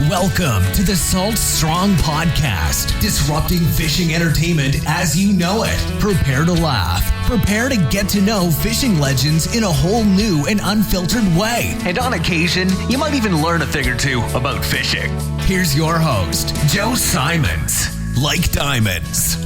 Welcome to the Salt Strong Podcast, disrupting fishing entertainment as you know it. Prepare to laugh. Prepare to get to know fishing legends in a whole new and unfiltered way. And on occasion, you might even learn a thing or two about fishing. Here's your host, Joe Simons. Like diamonds.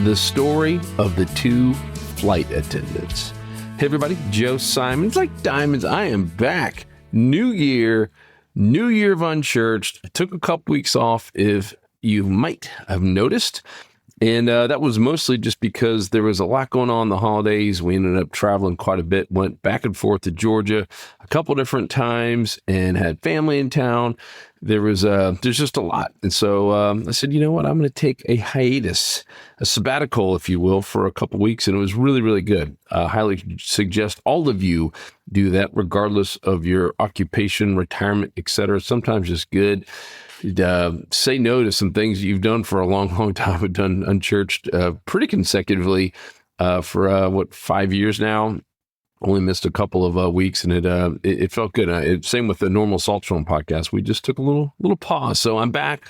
The story of the two flight attendants. Hey everybody, Joe Simons. Like diamonds, I am back. New year of Unchurched. I took a couple weeks off, if you might have noticed. And that was mostly just because there was a lot going on in the holidays. We ended up traveling quite a bit, went back and forth to Georgia a couple different times and had family in town. There's just a lot. And so I said, you know what, I'm going to take a hiatus, a sabbatical, if you will, for a couple weeks. And it was really, really good. Highly suggest all of you do that, regardless of your occupation, retirement, etc. Sometimes just good. Say no to some things you've done for a long, long time. I've done Unchurched pretty consecutively for 5 years now. Only missed a couple of weeks, and it felt good. Same with the normal Salt Strong podcast. We just took a little pause. So I'm back,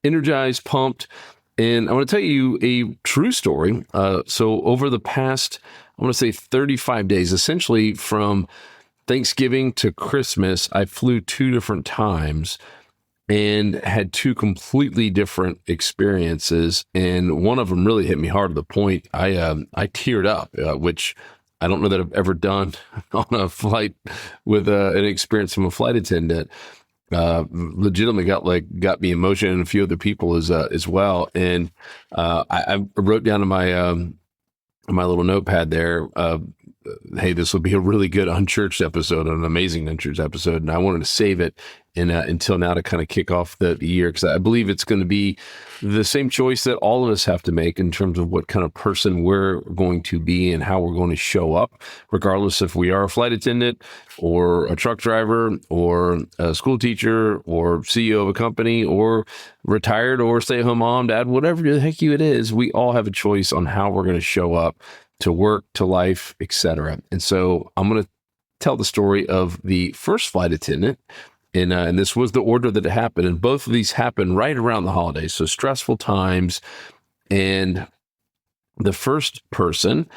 energized, pumped, and I want to tell you a true story. So over the past, I want to say 35 days, essentially from Thanksgiving to Christmas, I flew 2 different times and had 2 completely different experiences. And one of them really hit me hard to the point I teared up, which I don't know that I've ever done on a flight with an experience from a flight attendant. Legitimately got me emotional, and a few other people as well. And I wrote down in my little notepad there, hey, this will be a really good Unchurched episode, an amazing Unchurched episode. And I wanted to save it until now to kind of kick off the year, because I believe it's going to be the same choice that all of us have to make in terms of what kind of person we're going to be and how we're going to show up, regardless if we are a flight attendant or a truck driver or a school teacher or CEO of a company or retired or stay-at-home mom, dad, whatever the heck it is. We all have a choice on how we're going to show up to work, to life, etc. And so I'm going to tell the story of the first flight attendant. And this was the order that it happened. And both of these happened right around the holidays. So stressful times. And the first person,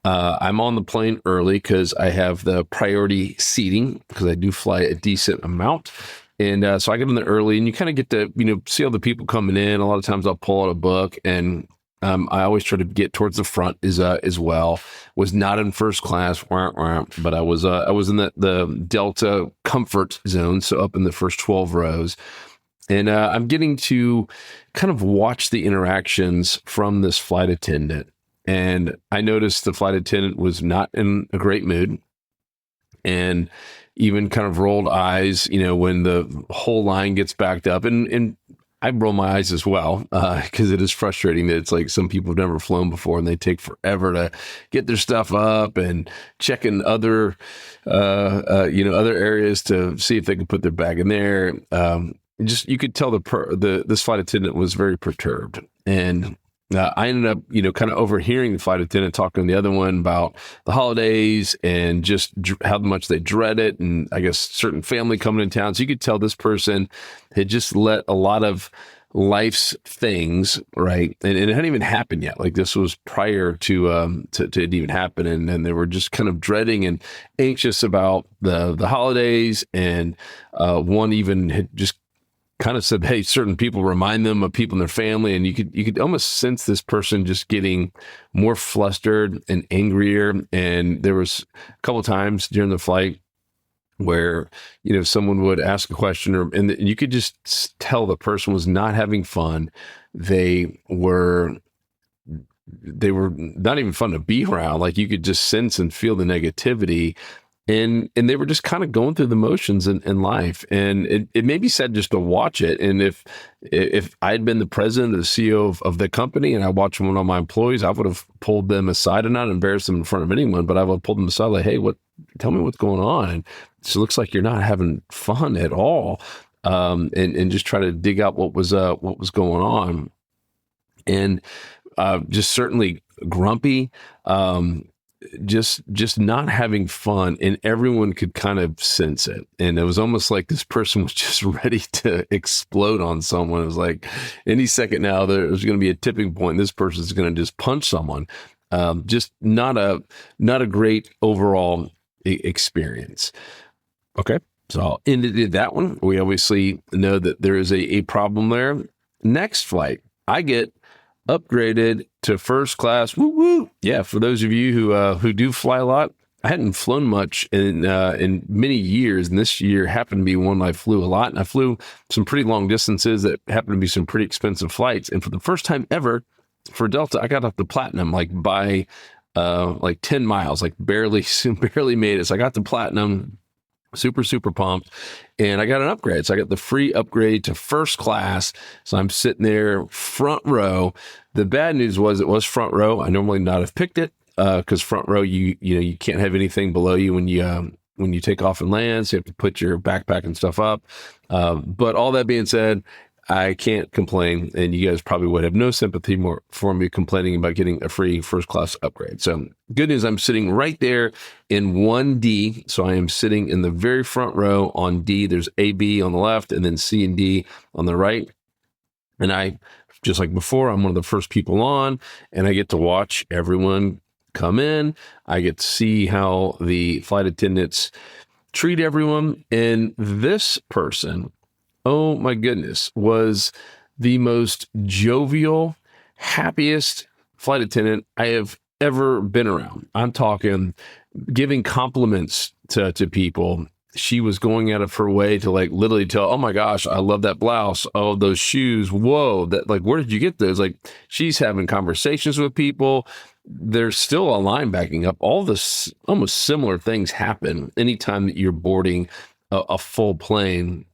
I'm on the plane early because I have the priority seating because I do fly a decent amount. And so I get in there early, and you kind of get to, see all the people coming in. A lot of times I'll pull out a book, and I always try to get towards the front as well. Was not in first class, but I was in the Delta comfort zone, so up in the first 12 rows. And I'm getting to kind of watch the interactions from this flight attendant. And I noticed the flight attendant was not in a great mood, and even kind of rolled eyes, when the whole line gets backed up. And I roll my eyes as well, because it is frustrating that it's like some people have never flown before and they take forever to get their stuff up and checking other areas to see if they can put their bag in there. You could tell this flight attendant was very perturbed. And I ended up, kind of overhearing the flight attendant talking to the other one about the holidays and just how much they dread it. And I guess certain family coming in town. So you could tell this person had just let a lot of life's things, right? And it hadn't even happened yet. Like, this was prior to it even happen. And they were just kind of dreading and anxious about the holidays. And one even had just kind of said, hey, certain people remind them of people in their family. And you could almost sense this person just getting more flustered and angrier. And there was a couple of times during the flight where, someone would ask a question and you could just tell the person was not having fun. They were not even fun to be around. Like, you could just sense and feel the negativity. And they were just kind of going through the motions in life. And it made me sad just to watch it. And if I'd been the president or the CEO of the company and I watched one of my employees, I would have pulled them aside and not embarrassed them in front of anyone, but I would have pulled them aside like, hey, tell me what's going on. And it looks like you're not having fun at all. And just try to dig out what was going on. And just certainly grumpy, just not having fun, and everyone could kind of sense it. And it was almost like this person was just ready to explode on someone. It was like any second now there's going to be a tipping point. This person's going to just punch someone. Just not a great overall experience. Okay. So I'll end it at that one. We obviously know that there is a problem there. Next flight, I get upgraded to first class. Woo woo! Yeah, for those of you who do fly a lot, I hadn't flown much in many years, and this year happened to be one I flew a lot. And I flew some pretty long distances that happened to be some pretty expensive flights. And for the first time ever for Delta, I got up to platinum by 10 miles, barely made it. So I got to platinum. Super, super pumped. And I got an upgrade. So I got the free upgrade to first class. So I'm sitting there front row. The bad news was it was front row. I normally not have picked it because front row, you can't have anything below you when you take off and land. So you have to put your backpack and stuff up. But all that being said, I can't complain, and you guys probably would have no sympathy more for me complaining about getting a free first class upgrade. So good news, I'm sitting right there in 1D. So I am sitting in the very front row on D. There's A, B on the left, and then C and D on the right. And I, just like before, I'm one of the first people on, and I get to watch everyone come in. I get to see how the flight attendants treat everyone. And this person, oh my goodness, was the most jovial, happiest flight attendant I have ever been around. I'm talking giving compliments to people. She was going out of her way to literally tell, oh my gosh, I love that blouse. Oh, those shoes. Whoa, where did you get those? She's having conversations with people. There's still a line backing up. All this almost similar things happen anytime that you're boarding a full plane.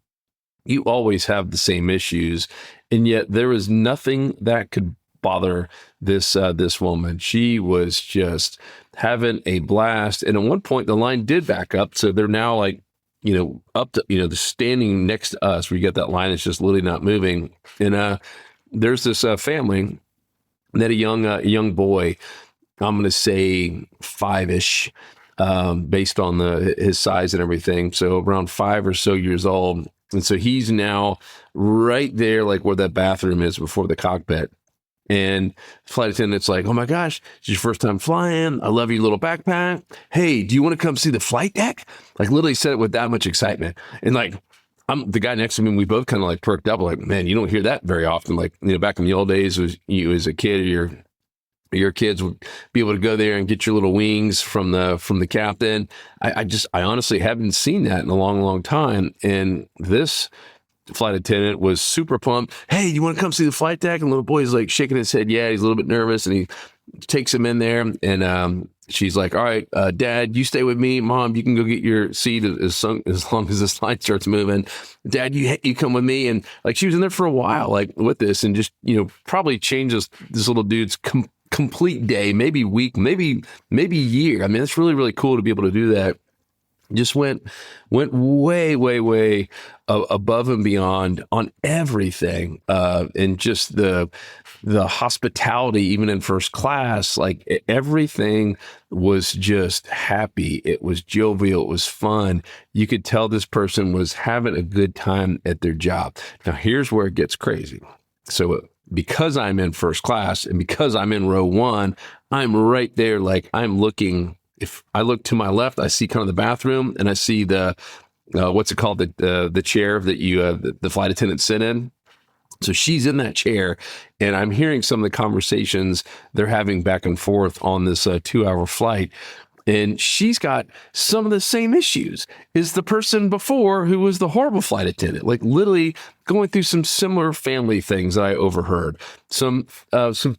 You always have the same issues, and yet there was nothing that could bother this woman. She was just having a blast, and at one point the line did back up, so they're now up to they're standing next to us. We get that line; it's just literally not moving. And there's this family that a young boy, I'm going to say 5-ish, based on his size and everything, so around 5 or so years old. And so he's now right there, where that bathroom is before the cockpit. And the flight attendant's like, oh my gosh, it's your first time flying. I love your little backpack. Hey, do you want to come see the flight deck? Literally said it with that much excitement. And I'm the guy next to me, and we both kind of perked up. Man, you don't hear that very often. Back in the old days, was you as a kid, your kids would be able to go there and get your little wings from the captain. I honestly haven't seen that in a long, long time. And this flight attendant was super pumped. Hey, you want to come see the flight deck? And little boy's shaking his head. Yeah, he's a little bit nervous, and he takes him in there. And she's like, all right, Dad, you stay with me. Mom, you can go get your seat as long as this line starts moving. Dad, you come with me. And she was in there for a while, with this, and just, probably changes this little dude's complete day, maybe week, maybe year. I mean, it's really, really cool to be able to do that. Just went way, way, way above and beyond on everything, and just the hospitality, even in first class. Everything was just happy. It was jovial. It was fun. You could tell this person was having a good time at their job. Now, here's where it gets crazy. So because I'm in first class and because I'm in row 1, I'm right there. I'm looking. If I look to my left, I see kind of the bathroom, and I see the what's it called, the chair that the flight attendant sit in. So she's in that chair, and I'm hearing some of the conversations they're having back and forth on this 2-hour flight. And she's got some of the same issues as the person before who was the horrible flight attendant, literally going through some similar family things that I overheard, some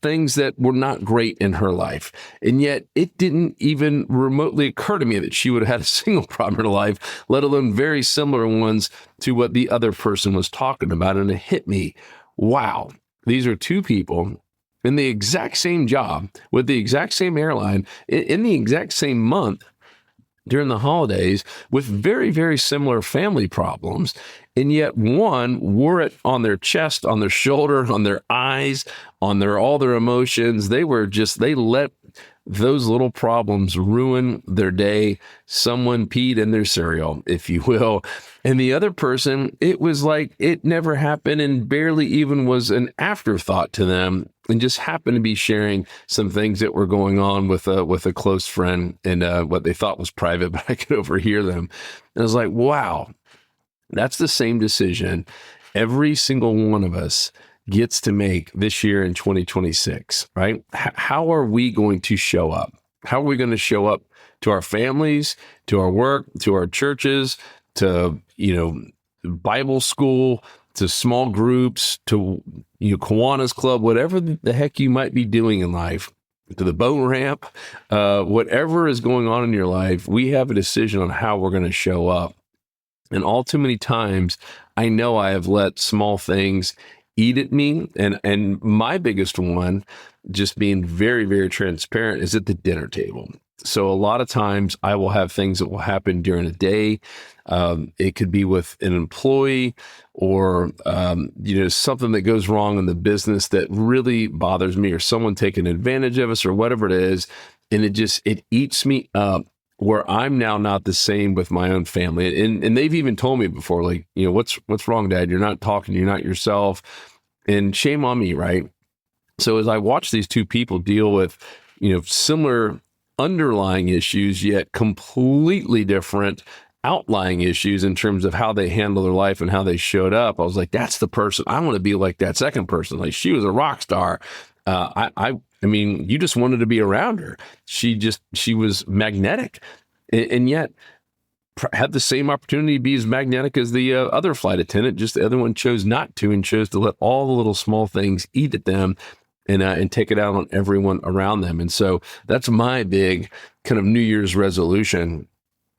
things that were not great in her life. And yet it didn't even remotely occur to me that she would have had a single problem in her life, let alone very similar ones to what the other person was talking about. And it hit me, wow, these are two people in the exact same job, with the exact same airline, in the exact same month during the holidays, with very, very similar family problems. And yet one wore it on their chest, on their shoulder, on their eyes, on all their emotions. They let those little problems ruin their day. Someone peed in their cereal, if you will. And the other person, it was like it never happened and barely even was an afterthought to them, and just happened to be sharing some things that were going on with a close friend, and what they thought was private, but I could overhear them. And I was like, wow, that's the same decision every single one of us gets to make this year in 2026, right? How are we going to show up? How are we going to show up to our families, to our work, to our churches, to, Bible school, to small groups, to, Kiwanis Club, whatever the heck you might be doing in life, to the boat ramp, whatever is going on in your life, we have a decision on how we're going to show up. And all too many times, I know I have let small things eat at me. And my biggest one, just being very, very transparent, is at the dinner table. So a lot of times I will have things that will happen during a day. It could be with an employee, or, something that goes wrong in the business that really bothers me, or someone taking advantage of us, or whatever it is. And it eats me up, where I'm now not the same with my own family. And they've even told me before, like, what's wrong, Dad? You're not talking, you're not yourself. And shame on me, right? So as I watch these two people deal with, similar underlying issues, yet completely different outlying issues in terms of how they handle their life and how they showed up, I was like, that's the person. I want to be like that second person. Like, she was a rock star. I mean, you just wanted to be around her. She was magnetic, and yet had the same opportunity to be as magnetic as the other flight attendant. Just the other one chose not to, and chose to let all the little small things eat at them, and take it out on everyone around them. And so that's my big kind of New Year's resolution.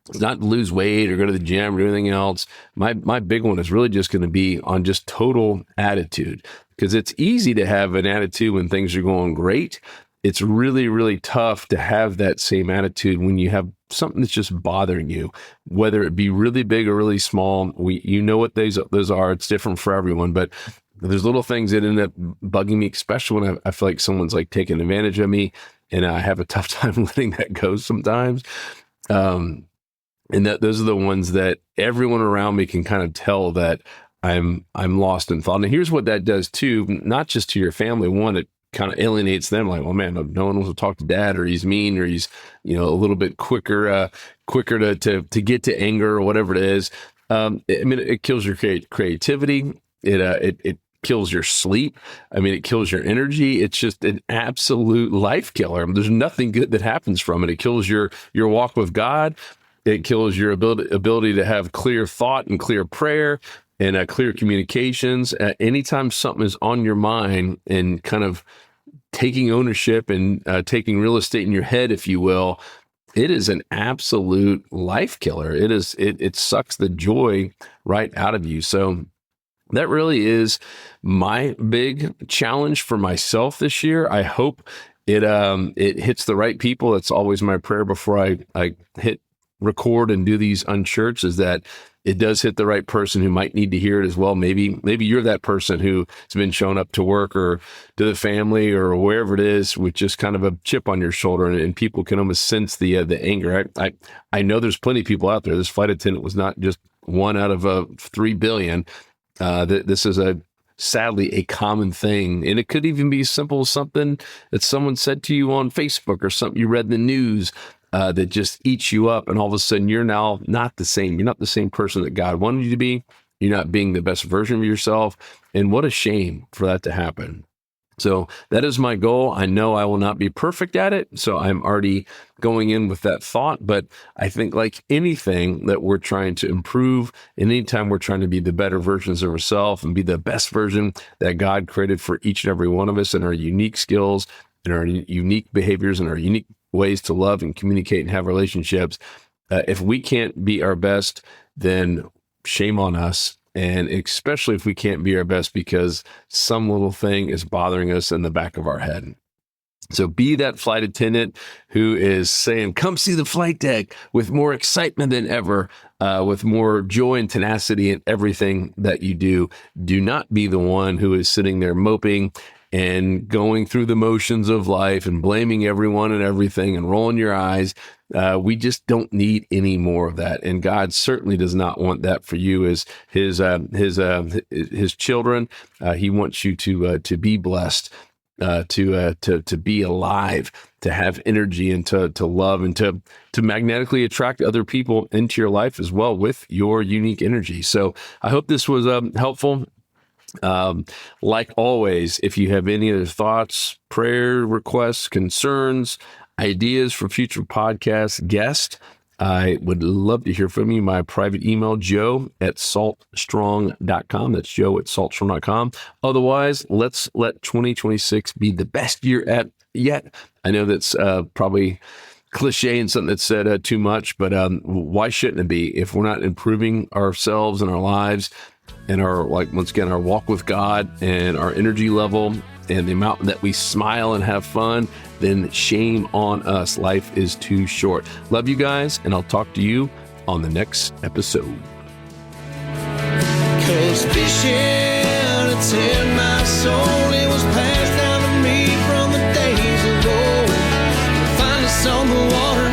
It's not to lose weight or go to the gym or anything else. My big one is really just going to be on just total attitude, because it's easy to have an attitude when things are going great. It's really, really tough to have that same attitude when you have something that's just bothering you, whether it be really big or really small. What those are. It's different for everyone, but there's little things that end up bugging me, especially when I feel like someone's like taking advantage of me, and I have a tough time letting that go sometimes. And those are the ones that everyone around me can kind of tell that I'm lost in thought. And here's what that does too, not just to your family. One, it kind of alienates them. Like, well, man, no one wants to talk to Dad, or he's mean, or he's, a little bit quicker to get to anger, or whatever it is. It kills your creativity. It kills your sleep. It kills your energy. It's just an absolute life killer. There's nothing good that happens from it. It kills your walk with God. It kills your ability to have clear thought and clear prayer, and clear communications. Anytime something is on your mind and kind of taking ownership and taking real estate in your head, if you will, it is an absolute life killer. It sucks the joy right out of you. So that really is my big challenge for myself this year. I hope it hits the right people. It's always my prayer before I hit record and do these Unchurched, is that it does hit the right person who might need to hear it as well. Maybe you're that person who has been showing up to work or to the family or wherever it is with just kind of a chip on your shoulder, and people can almost sense the anger. I know there's plenty of people out there. This flight attendant was not just one out of 3 billion. This is sadly a common thing, and it could even be simple as something that someone said to you on Facebook, or something you read in the news, that just eats you up, and all of a sudden you're now not the same. You're not the same person that God wanted you to be. You're not being the best version of yourself, and what a shame for that to happen. So that is my goal. I know I will not be perfect at it, so I'm already going in with that thought, but I think like anything that we're trying to improve, and anytime we're trying to be the better versions of ourselves and be the best version that God created for each and every one of us, and our unique skills and our unique behaviors and our unique ways to love and communicate and have relationships. If we can't be our best, then shame on us. And especially if we can't be our best because some little thing is bothering us in the back of our head. So be that flight attendant who is saying, come see the flight deck, with more excitement than ever, with more joy and tenacity in everything that you do. Do not be the one who is sitting there moping and going through the motions of life and blaming everyone and everything and rolling your eyes. We just don't need any more of that. And God certainly does not want that for you as his children. He wants you to be blessed, to be alive, to have energy, and to love, and to magnetically attract other people into your life as well with your unique energy. So I hope this was helpful. Like always, if you have any other thoughts, prayer requests, concerns, ideas for future podcast guests, I would love to hear from you. My private email, joe@saltstrong.com. That's joe@saltstrong.com. Otherwise, let's let 2026 be the best year yet. I know that's probably cliche and something that's said too much, but why shouldn't it be? If we're not improving ourselves and our lives and once again, our walk with God and our energy level and the amount that we smile and have fun, then shame on us. Life is too short. Love you guys, and I'll talk to you on the next episode. 'Cause fishing, it's in my soul. It was passed down to me from the days of old. Find us on the water